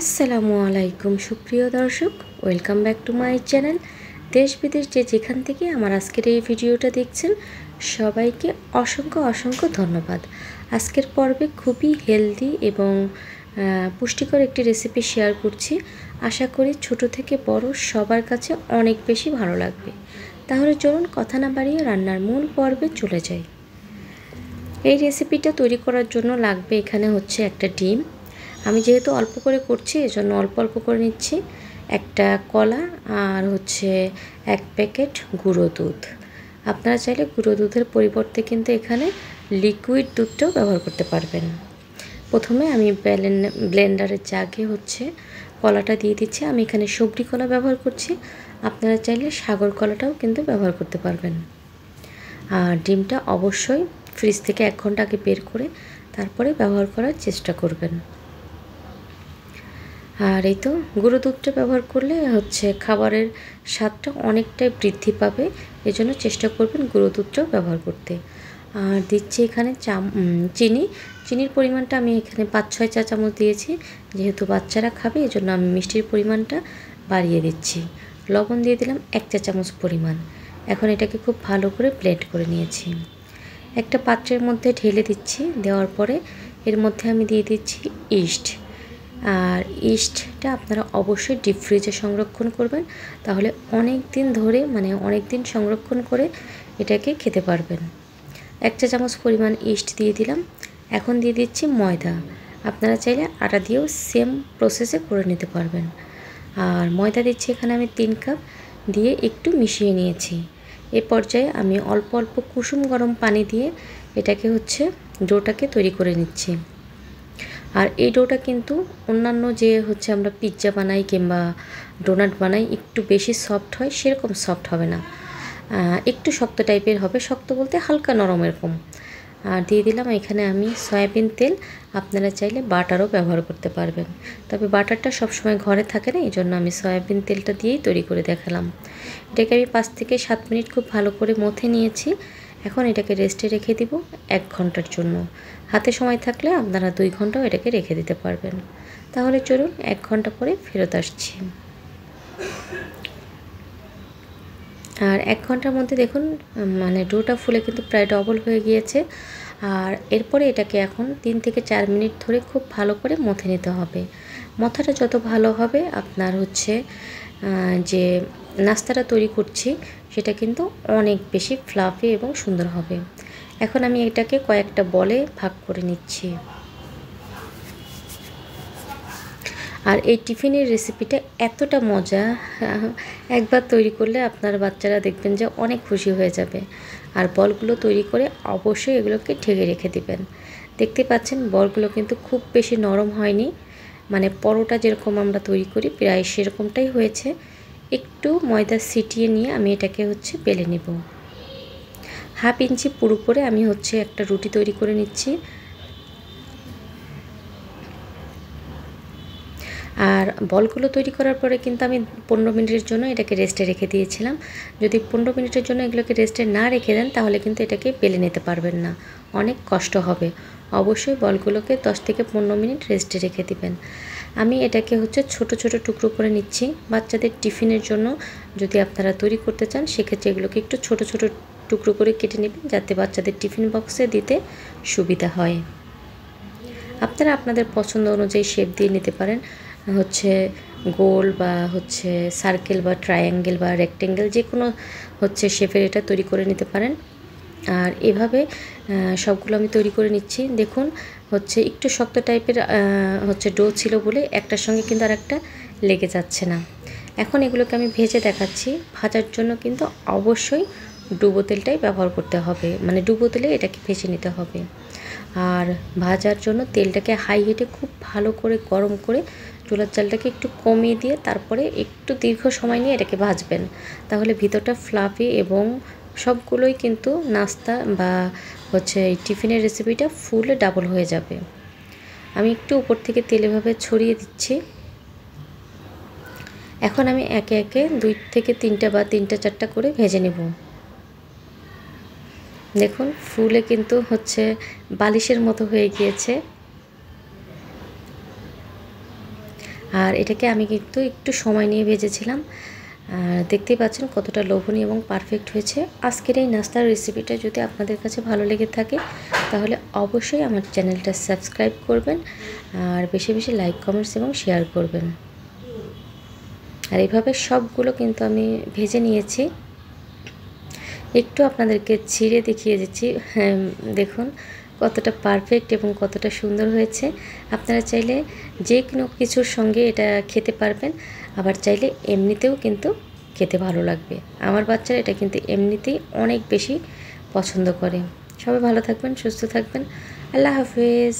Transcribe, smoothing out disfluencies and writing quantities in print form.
আসসালামু আলাইকুম সুপ্রিয় দর্শক, welcome back to my channel. দেশ বিদেশ যেখান থেকে আমার আজকের এই ভিডিওটা দেখছেন সবাইকে অসংখ্য ধন্যবাদ। আজকের পর্বে খুবই হেলদি এবং পুষ্টিকর একটি রেসিপি শেয়ার করছি। আশা করি ছোট থেকে বড় সবার কাছে অনেক বেশি ভালো লাগবে। তাহলে চলুন কথা না বাড়িয়ে রান্নার মূল পর্বে চলে যাই। এই রেসিপিটা তৈরি করার জন্য লাগবে এখানে হচ্ছে একটা ডিম। আমি যেহেতু অল্প করে করছি এজন্য অল্প অল্প করে নিচ্ছি। একটা কলা আর হচ্ছে 1 প্যাকেট গুঁড়ো দুধ। আপনারা চাইলে গুঁড়ো দুধের পরিবর্তে কিন্তু এখানে লিকুইড দুধটাও ব্যবহার করতে পারবেন। প্রথমে আমি ব্লেন্ডারের জাগে হচ্ছে কলাটা দিয়ে দিচ্ছি। আমি এখানে সবরি কলা ব্যবহার করছি, আপনারা চাইলে সাগর কলাটাও কিন্তু ব্যবহার করতে পারবেন। আর ডিমটা অবশ্যই ফ্রিজ থেকে 1 ঘন্টা আগে বের করে তারপরে ব্যবহার করার চেষ্টা করবেন। আর এই তো গুঁড়ো দুধটা ব্যবহার করলে হচ্ছে খাবারের স্বাদটা অনেকটাই বৃদ্ধি পাবে, এজন্য চেষ্টা করবেন গুঁড়ো দুধটাও ব্যবহার করতে। আর দিচ্ছি এখানে চিনির পরিমাণটা আমি এখানে 5-6 চা চামচ দিয়েছি। যেহেতু বাচ্চারা খাবে এজন্য আমি মিষ্টির পরিমাণটা বাড়িয়ে দিচ্ছি। লবণ দিয়ে দিলাম 1 চা চামচ পরিমাণ। এখন এটাকে খুব ভালো করে ব্লেন্ড করে নিয়েছি। একটা পাত্রের মধ্যে ঢেলে দিচ্ছি। দেওয়ার পরে এর মধ্যে আমি দিয়ে দিচ্ছি ইস্ট। আর ইস্টটা আপনারা অবশ্যই ডিপ ফ্রিজে সংরক্ষণ করবেন, তাহলে অনেক দিন ধরে অনেক দিন সংরক্ষণ করে এটাকে খেতে পারবেন। 1 চা চামচ পরিমাণ ইস্ট দিয়ে দিলাম। এখন দিয়ে দিচ্ছি ময়দা। আপনারা চাইলে আটা দিয়েও সেম প্রসেসে করে নিতে পারবেন। আর ময়দা দিচ্ছি এখানে আমি 3 কাপ, দিয়ে একটু মিশিয়ে নিয়েছি। এই পর্যায়ে আমি অল্প অল্প কুসুম গরম পানি দিয়ে এটাকে হচ্ছে ডোটাকে তৈরি করে নিচ্ছি। আর এই ডোটা কিন্তু অন্যান্য যে হচ্ছে আমরা পিৎজা বানাই কিংবা ডোনাট বানাই একটু বেশি সফট হয়, সেরকম সফট হবে না, একটু শক্ত টাইপের হবে। শক্ত বলতে হালকা নরম এরকম। আর দিয়ে দিলাম এখানে আমি সয়াবিন তেল। আপনারা চাইলে বাটারও ব্যবহার করতে পারবেন, তবে বাটারটা সবসময় ঘরে থাকে না, এই জন্য আমি সয়াবিন তেলটা দিয়েই তৈরি করে দেখালাম। এটাকে আমি 5 থেকে 7 মিনিট খুব ভালো করে মথে নিয়েছি। এখন এটাকে রেস্টে রেখে দিব 1 ঘন্টার জন্য। হাতে সময় থাকলে আপনারা 2 ঘন্টাও এটাকে রেখে দিতে পারবেন। তাহলে চলুন 1 ঘন্টা পরে ফেরত আসছি। আর 1 ঘন্টার মধ্যে দেখুন ডোটা ফুলে কিন্তু প্রায় ডবল হয়ে গিয়েছে। আর এরপরে এটাকে এখন 3 থেকে 4 মিনিট ধরে খুব ভালো করে মথে নিতে হবে। মথাটা যত ভালো হবে আপনার হচ্ছে যে নাস্তাটা তৈরি করছি সেটা কিন্তু অনেক বেশি ফ্লাফি এবং সুন্দর হবে। এখন আমি এটাকে কয়েকটা বলে ভাগ করে নিচ্ছি। আর এই টিফিনের রেসিপিটা এতটা মজা, একবার তৈরি করলে আপনার বাচ্চারা দেখবেন যে অনেক খুশি হয়ে যাবে। আর বলগুলো তৈরি করে অবশ্যই এগুলোকে ঢেকে রেখে দিবেন। দেখতে পাচ্ছেন বলগুলো কিন্তু খুব বেশি নরম হয়নি, পরোটা যেরকম আমরা তৈরি করি প্রায় সেরকমটাই হয়েছে। একটু ময়দা ছিটিয়ে নিয়ে আমি এটাকে হচ্ছে বেলে নেব। 1/2 ইঞ্চি পুরু করে আমি হচ্ছে একটা রুটি তৈরি করে নিচ্ছি। আর বলগুলো তৈরি করার পরে কিন্তু আমি 15 মিনিটের জন্য এটাকে রেস্টে রেখে দিয়েছিলাম। যদি 15 মিনিটের জন্য এগুলোকে রেস্টে না রেখে দেন তাহলে কিন্তু এটাকে বেলে নিতে পারবেন না, অনেক কষ্ট হবে। অবশ্যই বলগুলোকে 10 থেকে 15 মিনিট রেস্টে রেখে দিবেন। আমি এটাকে হচ্ছে ছোট ছোট টুকরো করে নিচ্ছি। বাচ্চাদের টিফিনের জন্য যদি আপনারা তৈরি করতে চান সেক্ষেত্রে এগুলোকে একটু ছোট ছোট টুকরো করে কেটে নেবেন, যাতে বাচ্চাদের টিফিন বক্সে দিতে সুবিধা হয়। আপনারা আপনাদের পছন্দ অনুযায়ী শেপ দিয়ে নিতে পারেন, হচ্ছে গোল বা হচ্ছে সার্কেল বা ট্রায়াঙ্গেল বা রেক্টেঙ্গেল যে কোনো হচ্ছে শেপের এটা তৈরি করে নিতে পারেন। আর এভাবে সবগুলো আমি তৈরি করে নিচ্ছি। দেখুন হচ্ছে একটু শক্ত টাইপের হচ্ছে ডো ছিল বলে একটার সঙ্গে কিন্তু আর একটা লেগে যাচ্ছে না। এখন এগুলোকে আমি ভেজে দেখাচ্ছি। ভাজার জন্য কিন্তু অবশ্যই ডুবো তেলটাই ব্যবহার করতে হবে, ডুবো তেলে এটাকে ভেজে নিতে হবে। আর ভাজার জন্য তেলটাকে হাই হিটে খুব ভালো করে গরম করে চুলার জালটাকে একটু কমিয়ে দিয়ে তারপরে একটু দীর্ঘ সময় নিয়ে এটাকে ভাজবেন, তাহলে ভিতরটা ফ্লাফি এবং সবগুলোই কিন্তু নাস্তা বা হচ্ছে এই টিফিনের রেসিপিটা ফুলে ডাবল হয়ে যাবে। আমি একটু উপর থেকে তেল এভাবে ছড়িয়ে দিচ্ছি। এখন আমি একে একে 2 থেকে 3টা বা 3টা 4টা করে ভেজে নেব। দেখুন ফুলে কিন্তু হচ্ছে বালিশের মতো হয়ে গিয়েছে। আর এটাকে আমি কিন্তু একটু সময় নিয়ে ভেজেছিলাম। দেখতেই পাচ্ছেন কতটা লোভনীয় এবং পারফেক্ট হয়েছে। আজকের এই নাস্তার রেসিপিটা যদি আপনাদের কাছে ভালো লেগে থাকে তাহলে অবশ্যই আমার চ্যানেলটা সাবস্ক্রাইব করবেন আর বেশি বেশি লাইক, কমেন্টস এবং শেয়ার করবেন। আর এইভাবে সবগুলো কিন্তু আমি ভেজে নিয়েছি। একটু আপনাদেরকে ছিঁড়ে দেখিয়ে দিচ্ছি। হ্যাঁ, দেখুন কতটা পারফেক্ট এবং কতটা সুন্দর হয়েছে। আপনারা চাইলে যে কোনো কিছুর সঙ্গে এটা খেতে পারবেন, আবার চাইলে এমনিতেও কিন্তু খেতে ভালো লাগবে। আমার বাচ্চারা এটা কিন্তু এমনিতেই অনেক বেশি পছন্দ করে। সবাই ভালো থাকবেন, সুস্থ থাকবেন। আল্লাহ হাফেজ।